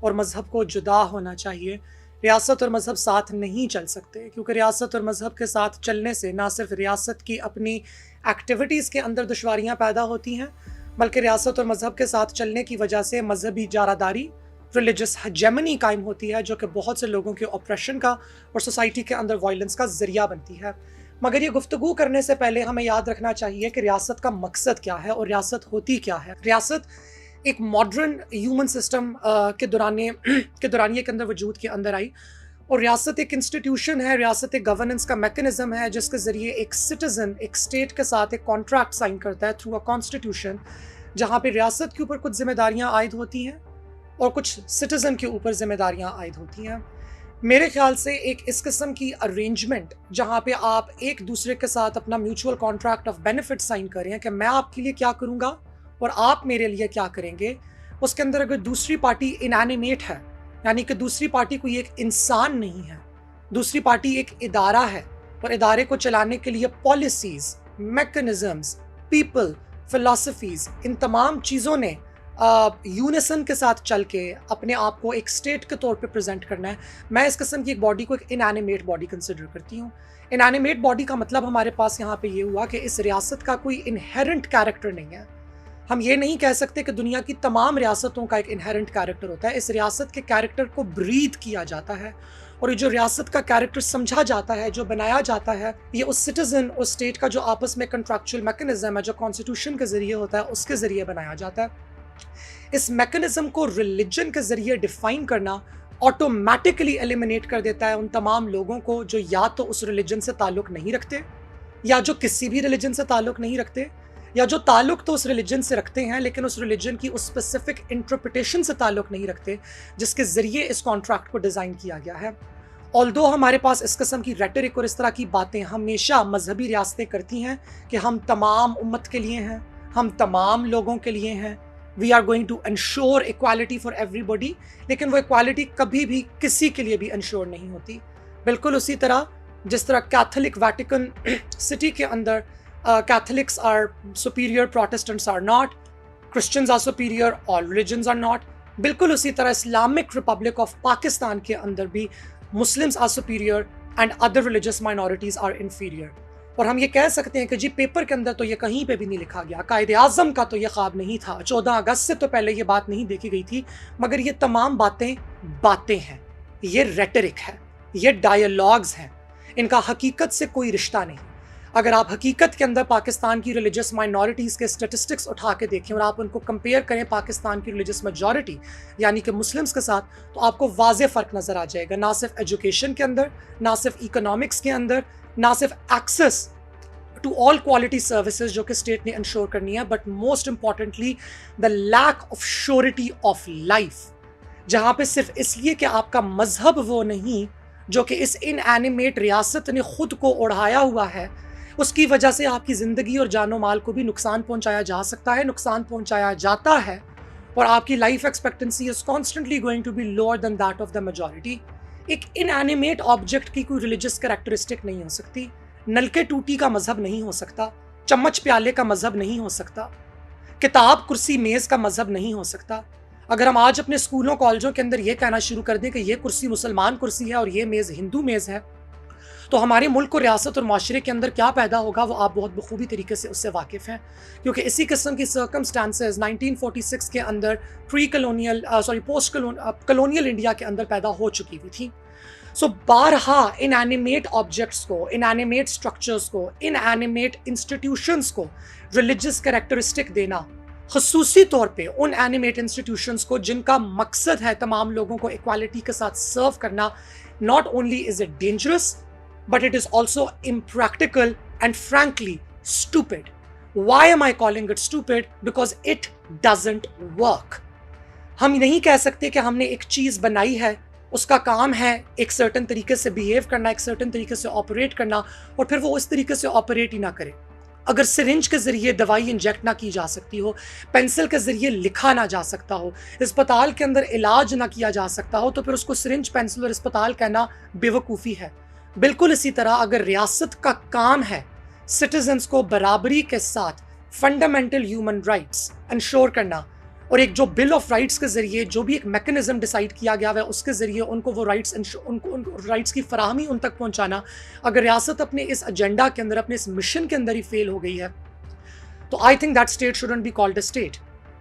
اور مذہب کو جدا ہونا چاہیے. ریاست اور مذہب ساتھ نہیں چل سکتے، کیونکہ ریاست اور مذہب کے ساتھ چلنے سے نہ صرف ریاست کی اپنی ایکٹیویٹیز کے اندر دشواریاں پیدا ہوتی ہیں، بلکہ ریاست اور مذہب کے ساتھ چلنے کی وجہ سے مذہبی جارحداری، ریلیجس ہیجمنی قائم ہوتی ہے، جو کہ بہت سے لوگوں کے آپریشن کا اور سوسائٹی کے اندر وائلنس کا ذریعہ بنتی ہے. مگر یہ گفتگو کرنے سے پہلے ہمیں یاد رکھنا چاہیے کہ ریاست کا مقصد کیا ہے اور ریاست ہوتی کیا ہے. ریاست ایک ماڈرن ہیومن سسٹم کے دورانیے کے اندر وجود کے اندر آئی، اور ریاست ایک انسٹیٹیوشن ہے، ریاست ایک گورننس کا میکنزم ہے جس کے ذریعے ایک سٹیزن ایک اسٹیٹ کے ساتھ ایک کانٹریکٹ سائن کرتا ہے تھرو اے کانسٹیٹیوشن، جہاں پہ ریاست کے اوپر کچھ ذمہ داریاں عائد ہوتی ہیں اور کچھ سٹیزن کے اوپر ذمہ داریاں عائد ہوتی ہیں. میرے خیال سے ایک اس قسم کی ارینجمنٹ جہاں پہ آپ ایک دوسرے کے ساتھ اپنا mutual contract of benefit sign کریں کہ میں آپ کے لیے کیا کروں گا اور آپ میرے لیے کیا کریں گے، اس کے اندر اگر دوسری پارٹی انانیمیٹ ہے، یعنی کہ دوسری پارٹی کوئی ایک انسان نہیں ہے، دوسری پارٹی ایک ادارہ ہے، اور ادارے کو چلانے کے لیے پالیسیز، میکنزمز، پیپل، فلسفیز، ان تمام چیزوں نے یونیسن کے ساتھ چل کے اپنے آپ کو ایک اسٹیٹ کے طور پہ پریزنٹ کرنا ہے. میں اس قسم کی ایک باڈی کو ایک انانیمیٹ باڈی کنسیڈر کرتی ہوں. انانیمیٹ باڈی کا مطلب ہمارے پاس یہاں پہ یہ ہوا کہ اس ریاست کا کوئی انہیرنٹ کیریکٹر نہیں ہے. ہم یہ نہیں کہہ سکتے کہ دنیا کی تمام ریاستوں کا ایک انہیرنٹ کیریکٹر ہوتا ہے. اس ریاست کے کیریکٹر کو برید کیا جاتا ہے، اور یہ جو ریاست کا کیریکٹر سمجھا جاتا ہے، جو بنایا جاتا ہے، یہ اس سٹیزن اور اسٹیٹ کا جو آپس میں کنٹریکچوئل میکنزم ہے، جو کانسٹیٹیوشن کے ذریعے ہوتا ہے، اس کے ذریعے بنایا جاتا ہے. اس میکنزم کو ریلیجن کے ذریعے ڈیفائن کرنا آٹومیٹکلی ایلیمنیٹ کر دیتا ہے ان تمام لوگوں کو جو یا تو اس ریلیجن سے تعلق نہیں رکھتے، یا جو کسی بھی ریلیجن سے تعلق نہیں رکھتے، یا جو تعلق تو اس ریلیجن سے رکھتے ہیں لیکن اس ریلیجن کی اس اسپیسیفک انٹرپریٹیشن سے تعلق نہیں رکھتے جس کے ذریعے اس کانٹریکٹ کو ڈیزائن کیا گیا ہے. آلدو ہمارے پاس اس قسم کی ریٹرک اور اس طرح کی باتیں ہمیشہ مذہبی ریاستیں کرتی ہیں کہ ہم تمام امت کے لیے ہیں، ہم تمام لوگوں کے لیے ہیں، we are going to ensure equality for everybody, لیکن وہ ایکوالٹی کبھی بھی کسی کے لیے بھی انشور نہیں ہوتی. بالکل اسی طرح جس طرح کیتھولک ویٹیکن سٹی کے اندر Catholics are superior, Protestants are not, Christians are superior, all religions are not, بالکل اسی طرح اسلامک ریپبلک آف پاکستان کے اندر بھی Muslims are superior and other religious minorities are inferior. اور ہم یہ کہہ سکتے ہیں کہ جی پیپر کے اندر تو یہ کہیں پہ بھی نہیں لکھا گیا، قائد اعظم کا تو یہ خواب نہیں تھا، 14 اگست سے تو پہلے یہ بات نہیں دیکھی گئی تھی، مگر یہ تمام باتیں ہیں، یہ ریٹرک ہے، یہ ڈائیلاگز ہیں، ان کا حقیقت سے کوئی رشتہ نہیں. اگر آپ حقیقت کے اندر پاکستان کی ریلیجس مائنورٹیز کے اسٹیٹسٹکس اٹھا کے دیکھیں اور آپ ان کو کمپیئر کریں پاکستان کی ریلیجس میجورٹی یعنی کہ مسلمس کے ساتھ، تو آپ کو واضح فرق نظر آ جائے گا، نہ صرف ایجوکیشن کے اندر، نہ صرف اکنامکس کے اندر، نہ صرف access to all quality services جو کہ اسٹیٹ نے انشور کرنی ہے، but most importantly the lack of surety of life, جہاں پہ صرف اس لیے کہ آپ کا مذہب وہ نہیں جو کہ اس ان اینیمیٹ ریاست نے خود کو اڑایا ہوا ہے، اس کی وجہ سے آپ کی زندگی اور جان و مال کو بھی نقصان پہنچایا جا سکتا ہے، نقصان پہنچایا جاتا ہے، اور آپ کی life expectancy is constantly going to be lower than that of the majority. ایک ان اینیمیٹ آبجیکٹ کی کوئی ریلیجس کریکٹرسٹک نہیں ہو سکتی، نلکے ٹوٹی کا مذہب نہیں ہو سکتا، چمچ پیالے کا مذہب نہیں ہو سکتا، کتاب کرسی میز کا مذہب نہیں ہو سکتا. اگر ہم آج اپنے اسکولوں کالجوں کے اندر یہ کہنا شروع کر دیں کہ یہ کرسی مسلمان کرسی ہے اور یہ میز ہندو میز ہے، تو ہمارے ملک اور ریاست اور معاشرے کے اندر کیا پیدا ہوگا وہ آپ بہت بخوبی طریقے سے اس سے واقف ہیں، کیونکہ اسی قسم کی سرکمسٹانسز 1946 کے اندر پوسٹ کلونیل انڈیا کے اندر پیدا ہو چکی ہوئی تھی. سو بارہا ان اینیمیٹ آبجیکٹس کو، ان اینیمیٹ اسٹرکچرس کو، ان اینیمیٹ انسٹیٹیوشنس کو ریلیجس کریکٹرسٹک دینا، خصوصی طور پہ ان اینیمیٹ انسٹیٹیوشنس کو جن کا مقصد ہے تمام لوگوں کو ایکوالٹی کے ساتھ سرو کرنا، not only is it dangerous but it is also impractical and frankly stupid. Why am I calling it stupid? Because it doesn't work. ہم نہیں کہہ سکتے کہ ہم نے ایک چیز بنائی ہے، اس کا کام ہے ایک سرٹن طریقے سے بیہیو کرنا، ایک سرٹن طریقے سے آپریٹ کرنا، اور پھر وہ اس طریقے سے آپریٹ ہی نہ کرے. اگر سرنج کے ذریعے دوائی انجیکٹ نہ کی جا سکتی ہو، پینسل کے ذریعے لکھا نہ جا سکتا ہو، اسپتال کے اندر علاج نہ کیا جا سکتا ہو، تو پھر اس کو سرنج، پینسل اور اسپتال کہنا بے وقوفی ہے. بالکل اسی طرح اگر ریاست کا کام ہے سٹیزنز کو برابری کے ساتھ فنڈامنٹل ہیومن رائٹس انشور کرنا، اور ایک جو بل آف رائٹس کے ذریعے جو بھی ایک میکنزم ڈیسائیڈ کیا گیا ہے اس کے ذریعے ان کو وہ رائٹس ان رائٹس کی فراہمی ان تک پہنچانا، اگر ریاست اپنے اس ایجنڈا کے اندر، اپنے اس مشن کے اندر ہی فیل ہو گئی ہے تو I think that state shouldn't be called a state.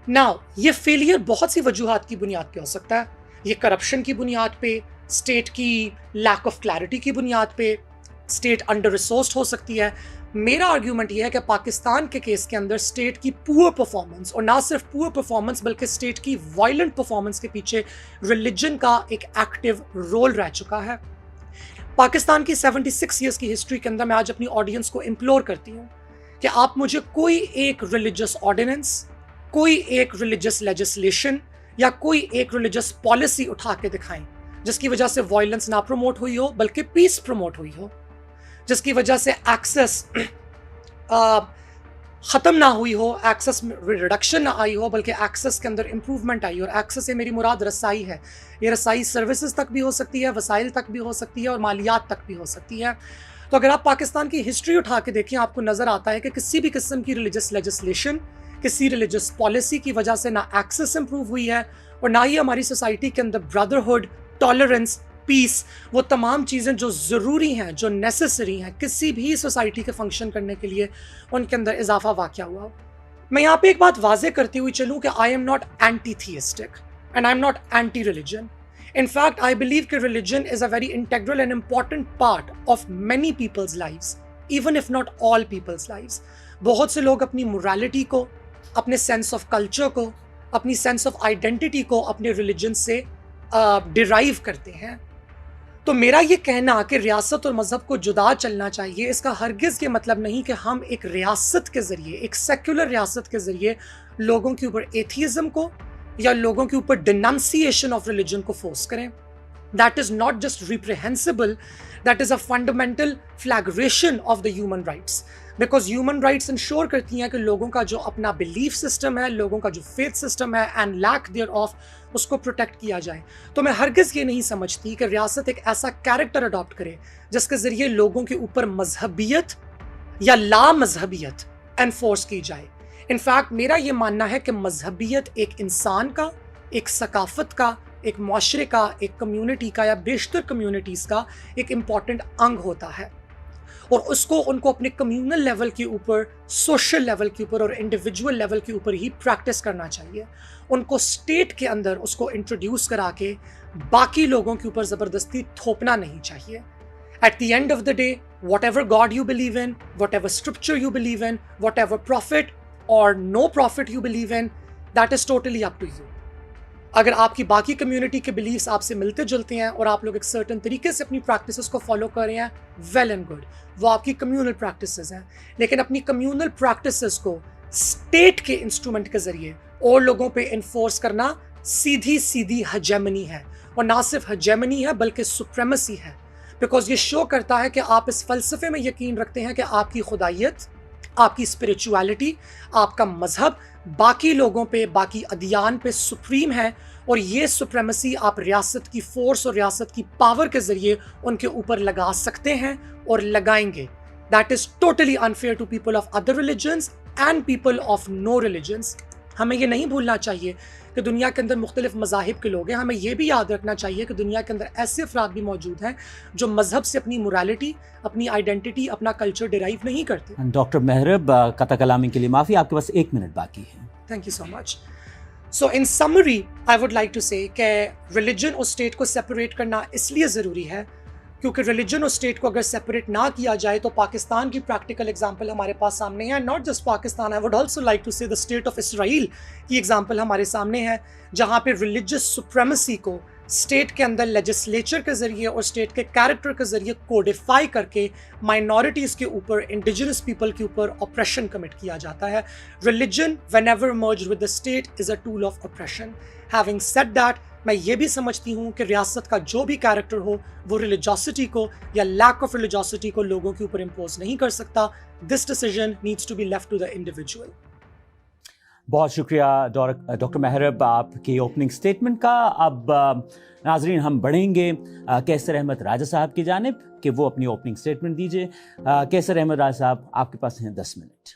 Now یہ فیلئر بہت سی وجوہات کی بنیاد پہ ہو سکتا ہے. یہ کرپشن کی بنیاد پہ، اسٹیٹ کی لیک آف کلیئرٹی کی بنیاد پہ، اسٹیٹ انڈر ریسورسڈ ہو سکتی ہے. میرا آرگیومنٹ یہ ہے کہ پاکستان کے کیس کے اندر اسٹیٹ کی پور پرفارمنس، اور نہ صرف پور پرفارمنس بلکہ اسٹیٹ کی وائلنٹ پرفارمنس کے پیچھے ریلیجن کا ایک ایکٹیو رول رہ چکا ہے. پاکستان کی 76 ایئرس کی ہسٹری کے اندر میں آج اپنی آڈینس کو امپلور کرتی ہوں کہ آپ مجھے کوئی ایک ریلیجس آرڈیننس، کوئی ایک ریلیجس لیجسلیشن یا کوئی ایک ریلیجس پالیسی اٹھا کے دکھائیں جس کی وجہ سے وائلنس نہ پروموٹ ہوئی ہو بلکہ پیس پروموٹ ہوئی ہو، جس کی وجہ سے ایکسس ختم نہ ہوئی ہو، ایکسس ریڈکشن نہ آئی ہو بلکہ ایکسس کے اندر امپروومنٹ آئی. اور ایکسس سے میری مراد رسائی ہے. یہ رسائی سروسز تک بھی ہو سکتی ہے، وسائل تک بھی ہو سکتی ہے اور مالیات تک بھی ہو سکتی ہے. تو اگر آپ پاکستان کی ہسٹری اٹھا کے دیکھیں آپ کو نظر آتا ہے کہ کسی بھی قسم کی ریلیجس لیجسلیشن، کسی ریلیجس پالیسی کی وجہ سے نہ ایکسس امپروو ہوئی ہے اور نہ ہی ہماری سوسائٹی کے اندر بردرہڈ، ٹالرنس، پیس، وہ تمام چیزیں جو ضروری ہیں، جو نیسسری ہیں کسی بھی سوسائٹی کے فنکشن کرنے کے لیے، ان کے اندر اضافہ واقع ہوا. میں یہاں پہ ایک بات واضح کرتی ہوئی چلوں کہ I am not antitheistic and I am not anti religion. In fact, I believe that religion is a very integral and important part of many people's lives, even if not all people's lives. بہت سے لوگ اپنی morality کو، اپنے sense of culture کو، اپنی sense of identity کو اپنے religion سے derive کرتے ہیں. تو میرا یہ کہنا کہ ریاست اور مذہب کو جدا چلنا چاہیے، اس کا ہرگز یہ مطلب نہیں کہ ہم ایک ریاست کے ذریعے، ایک سیکولر ریاست کے ذریعے لوگوں کے اوپر ایتھیزم کو یا لوگوں کے اوپر ڈیننسیشن آف ریلیجن کو فورس کریں. That is not just reprehensible, that is a fundamental violation of the human rights, because human rights ensure کرتی ہیں کہ لوگوں کا جو اپنا بلیف سسٹم ہے، لوگوں کا جو فیتھ سسٹم ہے اینڈ لیک دیئر آف، اس کو پروٹیکٹ کیا جائے. تو میں ہرگز یہ نہیں سمجھتی کہ ریاست ایک ایسا کیریکٹر اڈاپٹ کرے جس کے ذریعے لوگوں کے اوپر مذہبیت یا لا مذہبیت انفورس کی جائے. ان فیکٹ میرا یہ ماننا ہے کہ مذہبیت ایک انسان کا، ایک ثقافت کا، ایک معاشرے کا، ایک کمیونٹی کا یا بیشتر کمیونٹیز کا ایک امپورٹنٹ انگ ہوتا ہے، اور اس کو ان کو اپنے کمیونل لیول کے اوپر، سوشل لیول کے اوپر اور انڈیویجول لیول کے اوپر ہی پریکٹس کرنا چاہیے. ان کو اسٹیٹ کے اندر اس کو انٹروڈیوس کرا کے باقی لوگوں کے اوپر زبردستی تھوپنا نہیں چاہیے. At the end of the day, whatever God you believe in, whatever scripture you believe in, whatever prophet or no prophet you believe in, that is totally up to you. اگر آپ کی باقی کمیونٹی کے beliefs آپ سے ملتے جلتے ہیں اور آپ لوگ ایک سرٹن طریقے سے اپنی پریکٹسز کو فالو کر رہے ہیں، ویل اینڈ گڈ، وہ آپ کی کمیونل پریکٹسز ہیں. لیکن اپنی کمیونل پریکٹسز کو اسٹیٹ کے انسٹرومنٹ کے ذریعے اور لوگوں پہ انفورس کرنا سیدھی ہجیمنی ہے، اور نہ صرف ہجیمنی ہے بلکہ سپریمیسی ہے. بیکاز یہ شو کرتا ہے کہ آپ اس فلسفے میں یقین رکھتے ہیں کہ آپ کی خدائیت، آپ کی اسپریچویلٹی، آپ کا مذہب باقی لوگوں پہ، باقی ادیان پہ سپریم ہے، اور یہ سپریمیسی آپ ریاست کی فورس اور ریاست کی پاور کے ذریعے ان کے اوپر لگا سکتے ہیں اور لگائیں گے. That is totally unfair to people of other religions and people of no religions. ہمیں یہ نہیں بھولنا چاہیے کہ دنیا کے اندر مختلف مذاہب کے لوگ ہیں. ہمیں یہ بھی یاد رکھنا چاہیے کہ دنیا کے اندر ایسے افراد بھی موجود ہیں جو مذہب سے اپنی مورالٹی، اپنی آئیڈینٹی، اپنا کلچر ڈیرائیو نہیں کرتے. ڈاکٹر محرب، قطع کلامی کے لیے معافی، آپ کے پاس 1 منٹ باقی ہے. Thank you so much. So in summary I would like to say کہ ریلیجن اور اسٹیٹ کو سیپریٹ کرنا اس لیے ضروری ہے کیونکہ ریلیجن اور اسٹیٹ کو اگر سیپریٹ نہ کیا جائے تو پاکستان کی پریکٹیکل ایگزامپل ہمارے پاس سامنے ہے. Not just Pakistan, I would also like to say the state of Israel کی ایگزامپل ہمارے سامنے ہے، جہاں پہ ریلیجس سپریمیسی کو اسٹیٹ کے اندر لیجسلیچر کے ذریعے اور اسٹیٹ کے کیریکٹر کے ذریعے کوڈیفائی کر کے مائنورٹیز کے اوپر، انڈیجنس پیپل کے اوپر آپریشن کمٹ کیا جاتا ہے. Religion whenever merged with the state is a tool of oppression. Having said that, میں یہ بھی سمجھتی ہوں کہ ریاست کا جو بھی کیریکٹر ہو وہ ریلیجوسٹی کو یا لیک آف ریلیجوسٹی کو لوگوں کے اوپر امپوز نہیں کر سکتا. This decision needs to be left to the individual. بہت شکریہ ڈاکٹر محرب آپ کی اوپننگ سٹیٹمنٹ کا. اب ناظرین ہم بڑھیں گے کیسر احمد راجہ صاحب کی جانب کہ وہ اپنی اوپننگ سٹیٹمنٹ دیجیے. کیسر احمد راجہ صاحب، آپ کے پاس ہیں 10 minute.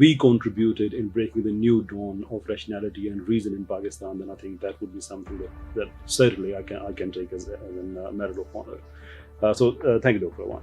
we contributed in breaking the new dawn of rationality and reason in Pakistan, then I think that would be something that certainly I can take as a matter of honor. So thank you Dr. Awan.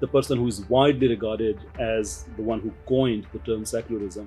the person who is widely regarded as the one who coined the term secularism,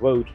quote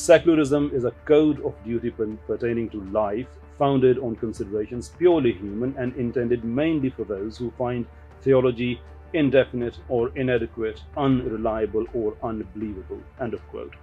secularism is a code of duty pertaining to life founded on considerations purely human and intended mainly for those who find theology indefinite or inadequate, unreliable or unbelievable, end of quote।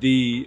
the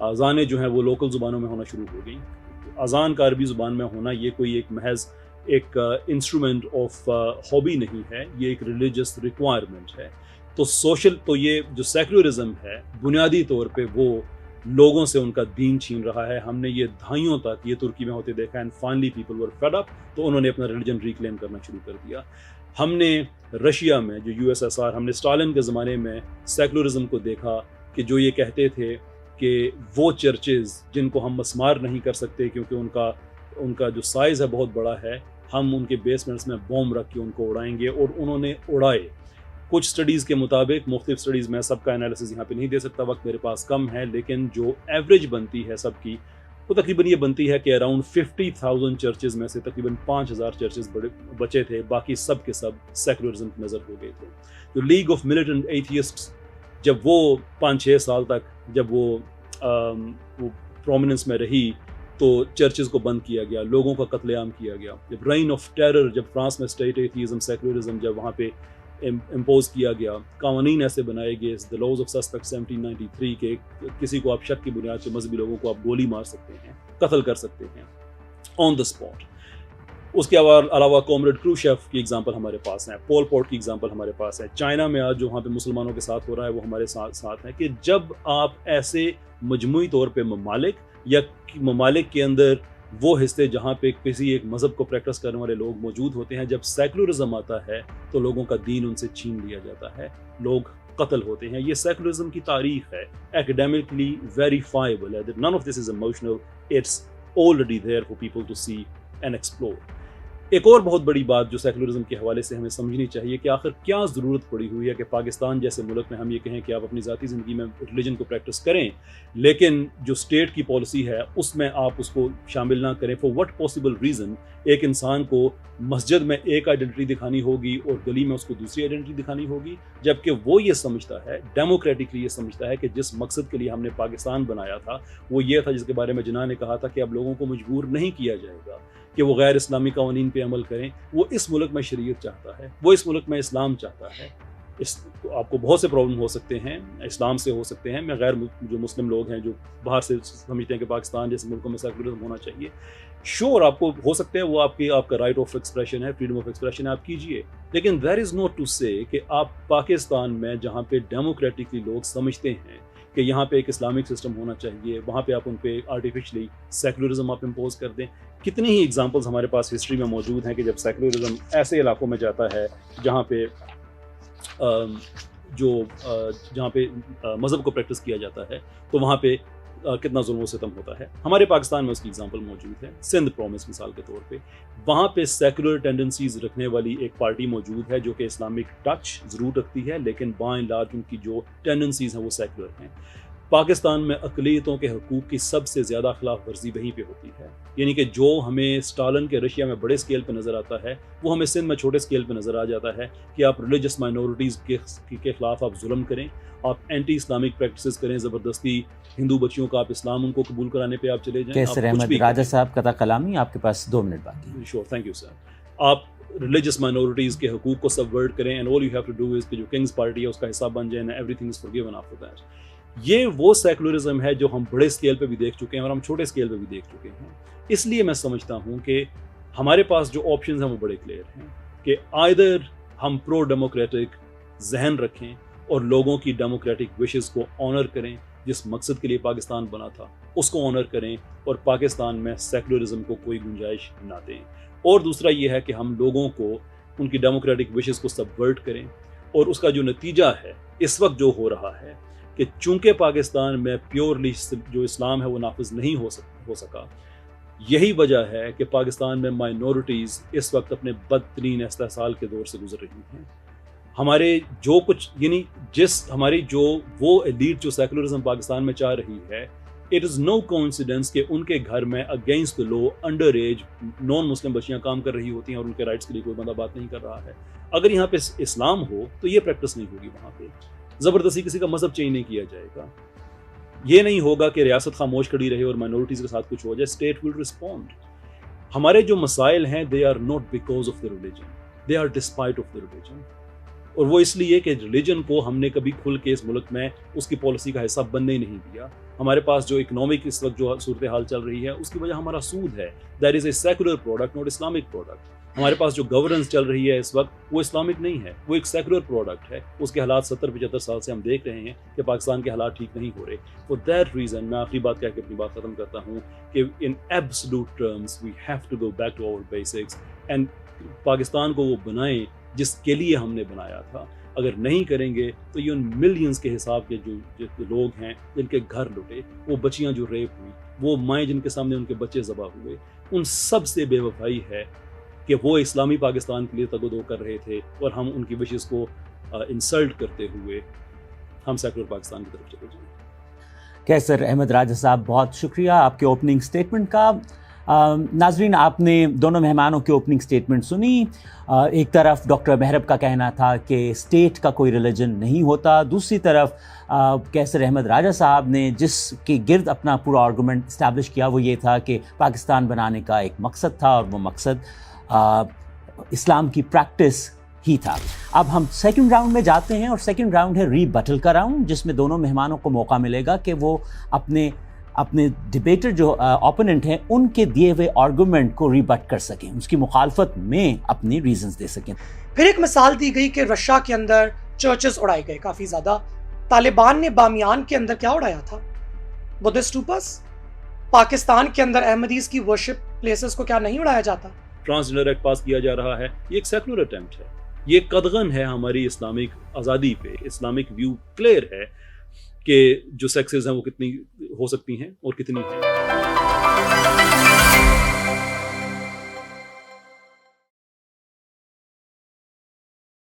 اذانیں جو ہیں وہ local زبانوں میں ہونا شروع ہو گئیں. اذان کا عربی زبان میں ہونا یہ کوئی ایک محض ایک انسٹرومنٹ آف ہابی نہیں ہے, یہ ایک ریلیجس ریکوائرمنٹ ہے. تو یہ جو سیکولرزم ہے بنیادی طور پہ وہ لوگوں سے ان کا دین چھین رہا ہے. ہم نے یہ دہائیوں تک یہ ترکی میں ہوتے دیکھا, and finally people were fed up, تو انہوں نے اپنا ریلیجن ریکلیم کرنا شروع کر دیا. ہم نے رشیا میں جو USSR, ہم نے اسٹالن کے زمانے میں سیکولرزم کو دیکھا کہ جو یہ کہتے تھے کہ وہ چرچز جن کو ہم مسمار نہیں کر سکتے کیونکہ ان کا جو سائز ہے بہت بڑا ہے, ہم ان کے بیسمنٹس میں بوم رکھ کے ان کو اڑائیں گے, اور انہوں نے اڑائے. کچھ سٹڈیز کے مطابق, مختلف سٹڈیز میں سب کا انالیسس یہاں پہ نہیں دے سکتا, وقت میرے پاس کم ہے, لیکن جو ایوریج بنتی ہے سب کی وہ تقریباً یہ بنتی ہے کہ اراؤنڈ 50,000 چرچز میں سے تقریباً 5,000 چرچز بچے تھے, باقی سب کے سب سیکولرزم کی نظر ہو گئے تھے. جو لیگ آف ملیٹنٹ ایتھیسٹس جب وہ 5-6 سال تک جب وہ پرومیننس میں رہی تو چرچز کو بند کیا گیا, لوگوں کا قتل عام کیا گیا. جب رین آف ٹیرر, جب فرانس میں اسٹیٹ ایتھیزم سیکولرزم جب وہاں پہ امپوز کیا گیا, قوانین ایسے بنائے گئے, the laws of suspect 1793 کے کسی کو آپ شک کی بنیاد پہ مذہبی لوگوں کو آپ گولی مار سکتے ہیں, قتل کر سکتے ہیں آن دا اسپاٹ. اس کے علاوہ کامریڈ کروشیف کی اگزامپل ہمارے پاس ہیں, پول پوٹ کی اگزامپل ہمارے پاس ہے. چائنا میں آج جو وہاں پہ مسلمانوں کے ساتھ ہو رہا ہے وہ ہمارے ساتھ ہے, کہ جب آپ ایسے مجموعی طور پہ ممالک کے اندر وہ حصے جہاں پہ کسی ایک مذہب کو پریکٹس کرنے والے لوگ موجود ہوتے ہیں, جب سیکولرزم آتا ہے تو لوگوں کا دین ان سے چھین لیا جاتا ہے, لوگ قتل ہوتے ہیں. یہ سیکولرزم کی تاریخ ہے, academically verifiable ہے. None of this is emotional, it's already there for people to see and explore. ایک اور بہت بڑی بات جو سیکولرزم کے حوالے سے ہمیں سمجھنی چاہیے کہ آخر کیا ضرورت پڑی ہوئی ہے کہ پاکستان جیسے ملک میں ہم یہ کہیں کہ آپ اپنی ذاتی زندگی میں ریلیجن کو پریکٹس کریں, لیکن جو اسٹیٹ کی پالیسی ہے اس میں آپ اس کو شامل نہ کریں. فار وٹ پاسبل ریزن ایک انسان کو مسجد میں ایک آئیڈینٹی دکھانی ہوگی اور گلی میں اس کو دوسری آئیڈینٹی دکھانی ہوگی, جبکہ وہ یہ سمجھتا ہے, ڈیموکریٹکلی یہ سمجھتا ہے کہ جس مقصد کے لیے ہم نے پاکستان بنایا تھا وہ یہ تھا جس کے بارے میں جناح نے کہا تھا کہ اب لوگوں کو مجبور نہیں کیا جائے گا کہ وہ غیر اسلامی قوانین پہ عمل کریں. وہ اس ملک میں شریعت چاہتا ہے, وہ اس ملک میں اسلام چاہتا ہے. آپ کو بہت سے پرابلم ہو سکتے ہیں, اسلام سے ہو سکتے ہیں, میں غیر جو مسلم لوگ ہیں جو باہر سے سمجھتے ہیں کہ پاکستان جیسے ملکوں میں سیکولرزم ہونا چاہیے, شور آپ کو ہو سکتے ہیں, وہ آپ کا رائٹ آف ایکسپریشن ہے, فریڈم آف ایکسپریشن ہے, آپ کیجئے. لیکن دیر از ناٹ ٹو سے کہ آپ پاکستان میں جہاں پہ ڈیموکریٹکلی لوگ سمجھتے ہیں کہ یہاں پہ ایک اسلامک سسٹم ہونا چاہیے, وہاں پہ آپ ان پہ آرٹیفیشلی سیکولرزم آپ امپوز کر دیں. کتنی ہی ایگزامپلز ہمارے پاس ہسٹری میں موجود ہیں کہ جب سیکولرزم ایسے علاقوں میں جاتا ہے جہاں پہ جہاں پہ مذہب کو پریکٹس کیا جاتا ہے تو وہاں پہ کتنا ظلم و ستم ہوتا ہے. ہمارے پاکستان میں اس کی ایگزامپل موجود ہے, سندھ پرومس مثال کے طور پہ. وہاں پہ سیکولر ٹینڈنسیز رکھنے والی ایک پارٹی موجود ہے جو کہ اسلامک ٹچ ضرور رکھتی ہے, لیکن بائی اینڈ لارج ان کی جو ٹینڈنسیز ہیں وہ سیکولر ہیں. پاکستان میں اقلیتوں کے حقوق کی سب سے زیادہ خلاف ورزی وہیں پہ ہوتی ہے. یعنی کہ جو ہمیں اسٹالن کے رشیا میں بڑے اسکیل پہ نظر آتا ہے وہ ہمیں سندھ میں چھوٹے اسکیل پہ نظر آ جاتا ہے کہ آپ ریلیجس مائنورٹیز کے خلاف آپ ظلم کریں, آپ اینٹی اسلامک پریکٹسز کریں, زبردستی ہندو بچیوں کا آپ اسلام ان کو قبول کرانے پہ آپ چلے جائیں. کیسر احمد راجہ صاحب قطع کلامی, آپ کے پاس 2 منٹ باقی. Sure, thank you sir. آپ ریلیجس مائنورٹیز کے حقوق کو سبورٹ کریں, and all you have to do is کہ جو کنگز پارٹی ہے اس کا حصہ بن جائیں, everything is forgiven after that. یہ وہ سیکولرزم ہے جو ہم بڑے اسکیل پہ بھی دیکھ چکے ہیں اور ہم چھوٹے اسکیل پہ بھی دیکھ چکے ہیں. اس لیے میں سمجھتا ہوں کہ ہمارے پاس جو آپشنز ہیں وہ بڑے کلیئر ہیں کہ آئدر ہم پرو ڈیموکریٹک ذہن رکھیں اور لوگوں کی ڈیموکریٹک وشز کو آنر کریں, جس مقصد کے لیے پاکستان بنا تھا اس کو آنر کریں, اور پاکستان میں سیکولرزم کو کوئی گنجائش نہ دیں. اور دوسرا یہ ہے کہ ہم لوگوں کو ان کی ڈیموکریٹک وشز کو سبورٹ کریں, اور اس کا جو نتیجہ ہے اس وقت جو ہو رہا ہے کہ چونکہ پاکستان میں پیورلی جو اسلام ہے وہ نافذ نہیں ہو سکا, یہی وجہ ہے کہ پاکستان میں مائنورٹیز اس وقت اپنے بدترین استحصال کے دور سے گزر رہی ہیں. ہمارے جو کچھ یعنی ہماری جو وہ ایلیٹ جو سیکولرزم پاکستان میں چاہ رہی ہے, اٹ از نو کوئنسیڈنس کہ ان کے گھر میں اگینسٹ لو انڈر ایج نان مسلم بچیاں کام کر رہی ہوتی ہیں اور ان کے رائٹس کے لیے کوئی بندہ بات نہیں کر رہا ہے. اگر یہاں پہ اسلام ہو تو یہ پریکٹس نہیں ہوگی, وہاں پہ زبردستی کسی کا مذہب چینج نہیں کیا جائے گا, یہ نہیں ہوگا کہ ریاست خاموش کھڑی رہے اور مائنورٹیز کے ساتھ کچھ ہو جائے. State will respond. ہمارے جو مسائل ہیں they are not because of the religion, they are despite of the religion. اور وہ اس لیے کہ ریلیجن کو ہم نے کبھی کھل کے اس ملک میں اس کی پالیسی کا حصہ بننے ہی نہیں دیا. ہمارے پاس جو اکنامک اس وقت جو صورتحال چل رہی ہے اس کی وجہ ہمارا سود ہے. That is a secular product not Islamic product. ہمارے پاس جو گورننس چل رہی ہے اس وقت وہ اسلامک نہیں ہے, وہ ایک سیکولر پروڈکٹ ہے. اس کے حالات 70-75 سال سے ہم دیکھ رہے ہیں کہ پاکستان کے حالات ٹھیک نہیں ہو رہے. فور دیٹ ریزن میں آخری بات کہہ کے اپنی بات ختم کرتا ہوں کہ in absolute terms we have to go back to our basics and Pakistan کو وہ بنائیں جس کے لیے ہم نے بنایا تھا. اگر نہیں کریں گے تو یہ ان ملینز کے حساب کے جو لوگ ہیں جن کے گھر لٹے, وہ بچیاں جو ریپ ہوئی, وہ مائیں جن کے سامنے ان کے بچے ذبح ہوئے, ان سب سے بے وفائی ہے کہ وہ اسلامی پاکستان کے لیے تگ و دو کر رہے تھے اور ہم ان کی وشز کو انسلٹ کرتے ہوئے ہم سیکولر پاکستان کی طرف چلے جائیں. کیسر احمد راجہ صاحب, بہت شکریہ آپ کے اوپننگ سٹیٹمنٹ کا. ناظرین, آپ نے دونوں مہمانوں کی اوپننگ سٹیٹمنٹ سنی. ایک طرف ڈاکٹر مہرب کا کہنا تھا کہ اسٹیٹ کا کوئی ریلیجن نہیں ہوتا, دوسری طرف کیسر احمد راجہ صاحب نے جس کے گرد اپنا پورا آرگومنٹ اسٹیبلش کیا وہ یہ تھا کہ پاکستان بنانے کا ایک مقصد تھا اور وہ مقصد اسلام کی پریکٹس ہی تھا. اب ہم سیکنڈ راؤنڈ میں جاتے ہیں اور سیکنڈ راؤنڈ ہے ری بٹل کا راؤنڈ, جس میں دونوں مہمانوں کو موقع ملے گا کہ وہ اپنے ڈبیٹر جو اوپوننٹ ہیں ان کے دیے ہوئے آرگومنٹ کو ریبٹ کر سکیں, اس کی مخالفت میں اپنی ریزنز دے سکیں. پھر ایک مثال دی گئی کہ رشیا کے اندر چرچز اڑائے گئے کافی زیادہ. طالبان نے بامیان کے اندر کیا اڑایا تھا؟ Buddhist tops. پاکستان کے اندر احمدیز کی ورشپ پلیسز کو کیا نہیں اڑایا جاتا؟ ٹرانسجنڈر ایکٹ پاس کیا جا رہا ہے, یہ ایک سیکولر اٹیمپٹ ہے, یہ قدغن ہے ہماری اسلامک آزادی پہ. اسلامک ویو کلیئر ہے کہ جو سیکسز ہیں وہ کتنی ہو سکتی ہیں اور کتنی ہیں.